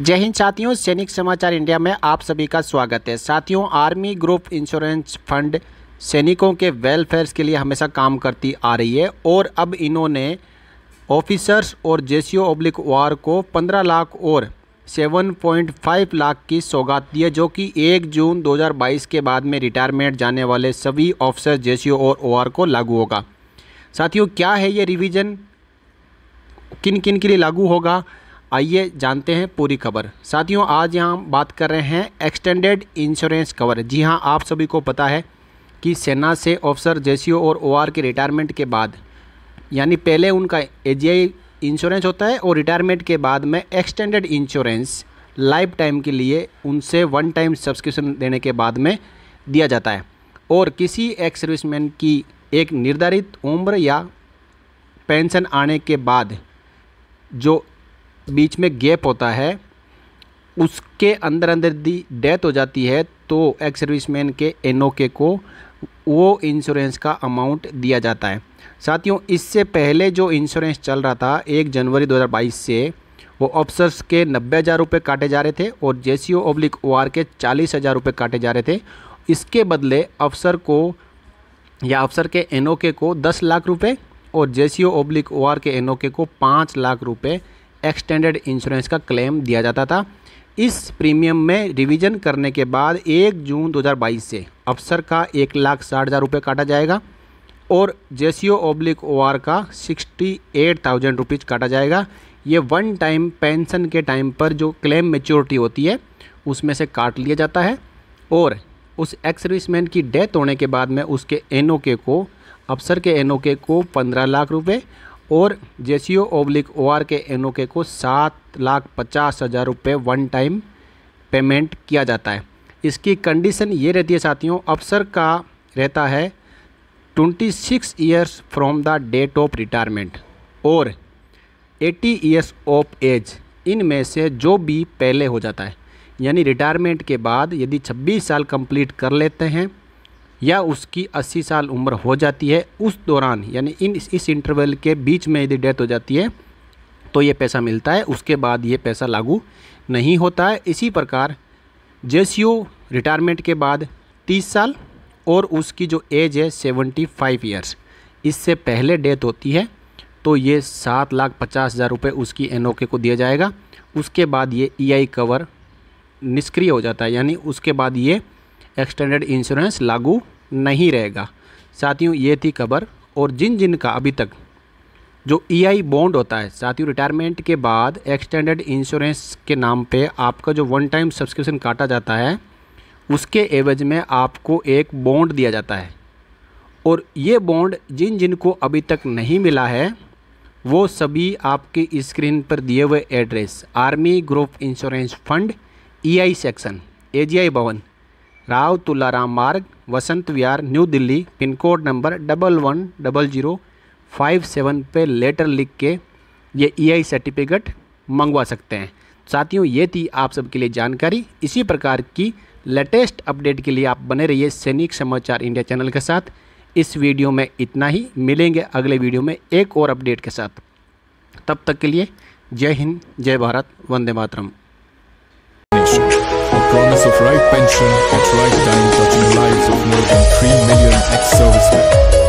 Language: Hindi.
जय हिंद साथियों, सैनिक समाचार इंडिया में आप सभी का स्वागत है। साथियों, आर्मी ग्रुप इंश्योरेंस फंड सैनिकों के वेलफेयर के लिए हमेशा काम करती आ रही है और अब इन्होंने ऑफिसर्स और जेसीओ ऑब्लिक वार को 15 लाख और 7.5 लाख की सौगात दी है, जो कि 1 जून 2022 के बाद में रिटायरमेंट जाने वाले सभी ऑफिसर, जेसीओ और ओआर को लागू होगा। साथियों, क्या है ये रिवीजन, किन किन के लिए लागू होगा, आइए जानते हैं पूरी खबर। साथियों, आज यहाँ बात कर रहे हैं एक्सटेंडेड इंश्योरेंस कवर। जी हाँ, आप सभी को पता है कि सेना से ऑफिसर, जेसीओ और ओआर के रिटायरमेंट के बाद, यानी पहले उनका एजीआई इंश्योरेंस होता है और रिटायरमेंट के बाद में एक्सटेंडेड इंश्योरेंस लाइफ टाइम के लिए उनसे वन टाइम सब्सक्रिप्शन देने के बाद में दिया जाता है। और किसी एक्स सर्विसमैन की एक निर्धारित उम्र या पेंशन आने के बाद जो बीच में गैप होता है, उसके अंदर दी डेथ हो जाती है, तो एक्स सर्विसमैन के एनओके को वो इंश्योरेंस का अमाउंट दिया जाता है। साथियों, इससे पहले जो इंश्योरेंस चल रहा था 1 जनवरी 2022 से, वो ऑफिसर्स के 90,000 रुपये काटे जा रहे थे और जेसीओ ऑब्लिक ओआर के 40,000 रुपये काटे जा रहे थे। इसके बदले अफसर को या अफसर के एनओके को 10 लाख रुपये और जेसीओ ऑब्लिक ओआर के एनओके को 5 लाख रुपये एक्सटेंडेड इंश्योरेंस का क्लेम दिया जाता था। इस प्रीमियम में रिवीजन करने के बाद 1 जून 2022 से अफसर का 1,60,000 रुपये काटा जाएगा और जेसीओ ऑब्लिक ओआर का 68,000 रुपीज़ काटा जाएगा। ये वन टाइम पेंशन के टाइम पर जो क्लेम मैच्योरिटी होती है उसमें से काट लिया जाता है और उस एक्स सर्विसमैन की डेथ होने के बाद में उसके एनओके को, अफसर के एनओके को 15 लाख रुपये और जेसीओ ऑब्लिक ओआर के एनओके को 7,50,000 रुपये वन टाइम पेमेंट किया जाता है। इसकी कंडीशन ये रहती है साथियों, अफसर का रहता है 26 years from the date of retirement और 80 ईयर्स ऑफ एज, इनमें से जो भी पहले हो जाता है, यानी रिटायरमेंट के बाद यदि 26 साल कंप्लीट कर लेते हैं या उसकी 80 साल उम्र हो जाती है, उस दौरान यानी इस इंटरवल के बीच में यदि डेथ हो जाती है तो ये पैसा मिलता है। उसके बाद ये पैसा लागू नहीं होता है। इसी प्रकार जेसीओ रिटायरमेंट के बाद 30 साल और उसकी जो एज है 75 ईयर्स, इससे पहले डेथ होती है तो ये 7,50,000 रुपये उसकी एनओके को दिया जाएगा। उसके बाद ये ईआई कवर निष्क्रिय हो जाता है, यानी उसके बाद ये एक्सटेंडेड इंश्योरेंस लागू नहीं रहेगा। साथियों, ये थी खबर। और जिन का अभी तक जो ईआई बॉन्ड होता है, साथियों रिटायरमेंट के बाद एक्सटेंडेड इंश्योरेंस के नाम पे आपका जो वन टाइम सब्सक्रिप्शन काटा जाता है, उसके एवज में आपको एक बॉन्ड दिया जाता है। और ये बॉन्ड जिन को अभी तक नहीं मिला है, वो सभी आपकी स्क्रीन पर दिए हुए address army group insurance fund EI section, AGI Bhawan, Rao Tularam Marg, Vasant Vihar, new Delhi, pin code number 110057 पे लेटर लिख के ये ईआई सर्टिफिकेट मंगवा सकते हैं। साथियों, ये थी आप सबके लिए जानकारी। इसी प्रकार की लेटेस्ट अपडेट के लिए आप बने रहिए सैनिक समाचार इंडिया चैनल के साथ। इस वीडियो में इतना ही, मिलेंगे अगले वीडियो में एक और अपडेट के साथ। तब तक के लिए जय हिंद, जय Bharat, Vande Mataram. Promise of right pension at right time, touching lives of more than 3 million ex-servicemen.